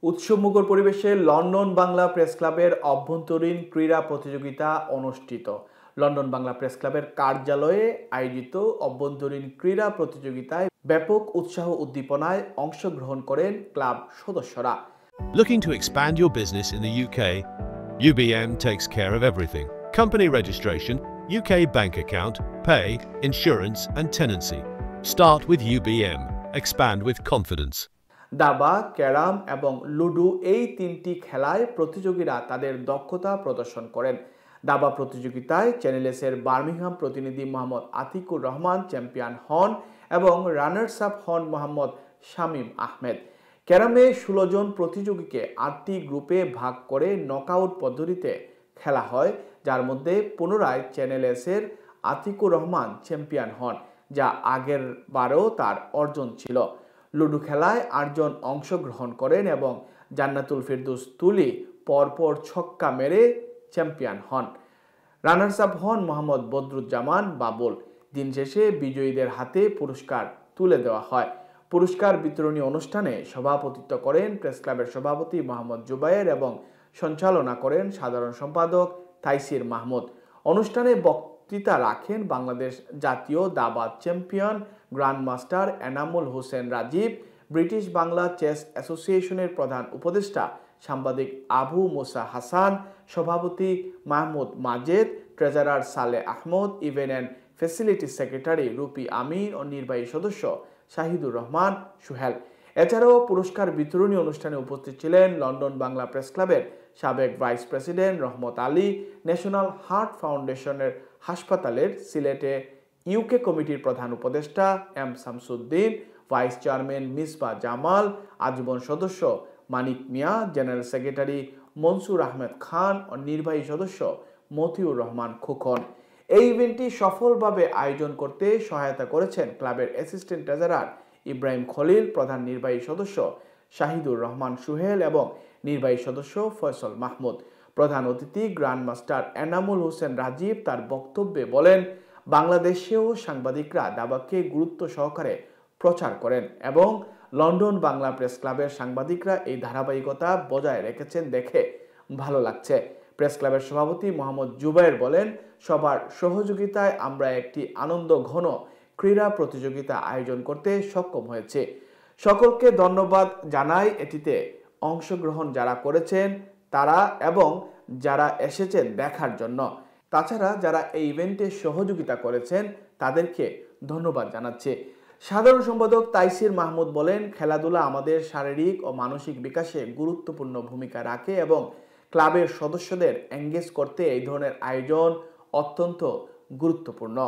উৎসবমুখর পরিবেশে London Bangla press ক্লাবের অভ্যন্তরীণ ক্রীড়া প্রতিযোগিতা অনুষ্ঠিত। লন্ডন বাংলা প্রেস ক্লাবের কার্যালয়ে আয়োজিত অভ্যন্তরীণ ক্রীড়া প্রতিযোগিতায় ব্যাপক উৎসাহ উদ্দীপনায় অংশগ্রহণ করেন ক্লাব সদস্যরা। Looking to expand your business in the UK? UBM takes care of everything. Company registration, UK bank account, pay, insurance and tenancy. Start with UBM. Expand with confidence. দাবা, ক্যারাম এবং লুডো এই তিনটি খেলায় প্রতিযোগীরা তাদের দক্ষতা প্রদর্শন করেন। দাবা প্রতিযোগিতায় চ্যানেলসের বার্মিংহাম প্রতিনিধি মোহাম্মদ আতিকুর রহমান চ্যাম্পিয়ন হন এবং রানার্স আপ হন মোহাম্মদ শামীম আহমেদ। ক্যারামে 16 জন প্রতিযোগীকে 8টি গ্রুপে ভাগ করে নকআউট পদ্ধতিতে খেলা হয়, যার মধ্যে পুনরায় চ্যানেলসের আতিকুর রহমান চ্যাম্পিয়ন হন, যা আগের বারেও তার অর্জন ছিল। লুডো খেলায় 8 জন অংশগ্রহণ করেন এবং জান্নাতুল ফেরদৌস তুলি পরপর ছক্কা মেরে চ্যাম্পিয়ন হন। রানার্স আপ হন মোহাম্মদ বদরুজ্জামান বাবুল। দিন শেষে বিজয়ীদের হাতে পুরস্কার তুলে দেওয়া হয়। পুরস্কার বিতরণী অনুষ্ঠানে সভাপতিত্ব করেন প্রেস ক্লাবের সভাপতি মোহাম্মদ জুবায়ের এবং সঞ্চালনা করেন সাধারণ সম্পাদক তাইসির মাহমুদ। অনুষ্ঠানে বক্তৃতা রাখেন বাংলাদেশ জাতীয় দাবা champion grandmaster Enamul Hossain Rajib, British Bangla chess অ্যাসোসিয়েশনের প্রধান উপদেষ্টা সাংবাদিক আবু মুসা হাসান, সভাপতি Mahmud Majed, treasurer Saleh Ahmed, event and facility secretary Rupi Amin ও নির্বাহী সদস্য শাহিদুর রহমান সুহেল। এছাড়াও পুরস্কার বিতরণী অনুষ্ঠানে উপস্থিত ছিলেন লন্ডন বাংলা প্রেস ক্লাবের সাবেক vice president Rahmat Ali, national heart ফাউন্ডেশনের হাসপাতালের সিলেটে ইউকে কমিটির প্রধান উপদেষ্টা M Shamsuddin, vice chairman Misba Jamal, আজীবন সদস্য মানিক মিয়া, জেনারেল সেক্রেটারি মনসুর আহমেদ খান ও নির্বাহী সদস্য মতিউর রহমান খোকন। এই ইভেন্টটি সফলভাবে আয়োজন করতে সহায়তা করেছেন ক্লাবের অ্যাসিস্ট্যান্ট ট্রেজারার ইব্রাহিম খলিল, প্রধান নির্বাহী সদস্য শাহিদুর রহমান সুহেল এবং নির্বাহী সদস্য ফয়সল মাহমুদ। প্রধান অতিথি গ্র্যান্ডমাস্টার এনামুল হোসেন রাজীব তার বক্তব্যে বলেন, বাংলাদেশেও সাংবাদিকরা দাবাকে গুরুত্ব সহকারে প্রচার করেন এবং লন্ডন বাংলা প্রেস ক্লাবের সাংবাদিকরা এই ধারাবাহিকতা বজায় রেখেছেন দেখে ভালো লাগছে। প্রেস ক্লাবের সভাপতি মোহাম্মদ জুবায়ের বলেন, সবার সহযোগিতায় আমরা একটি আনন্দ ঘন ক্রীড়া প্রতিযোগিতা আয়োজন করতে সক্ষম হয়েছে। সকলকে ধন্যবাদ জানাই এটিতে অংশগ্রহণ যারা করেছেন তারা এবং যারা এসেছেন দেখার জন্য। তাছাড়া যারা এই ইভেন্টে সহযোগিতা করেছেন তাদেরকে ধন্যবাদ জানাচ্ছি। সাধারণ সম্পাদক তাইসির মাহমুদ বলেন, খেলাধুলা আমাদের শারীরিক ও মানসিক বিকাশে গুরুত্বপূর্ণ ভূমিকা রাখে এবং ক্লাবের সদস্যদের এঙ্গেজ করতে এই ধরনের আয়োজন অত্যন্ত গুরুত্বপূর্ণ।